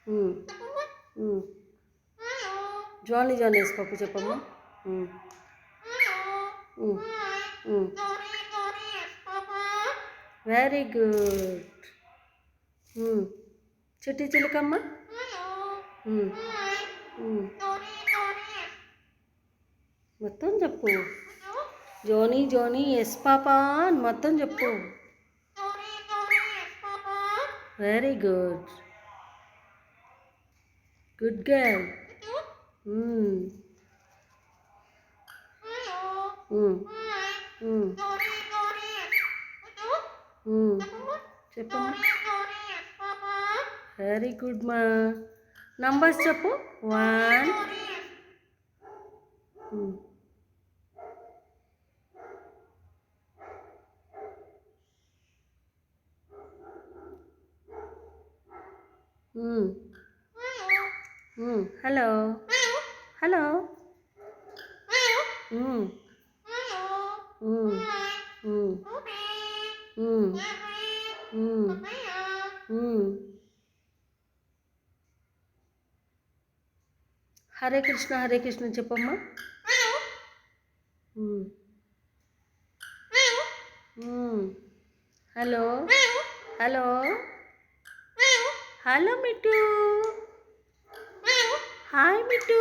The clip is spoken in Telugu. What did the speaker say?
ఉమ్, ఉమ్. జానీ జానీ వేసి పప్పు చెప్పమ్మా. Um, um, um. Very good. చిట్టి చిలుకమ్మ. ఉమ్, ఉమ్. మొత్తం చెప్పు. జోనీ జోనీ ఎస్ పాపా అని మొత్తం చెప్పు. Very good. Good girl. చెప్పమ్మా. వెరీ గుడ్ మా. నంబర్స్ చెప్పు. 1. Hello hello. హరే కృష్ణ చెప్పమ్మా. Hello hello hello Mittu. Hi Mittu.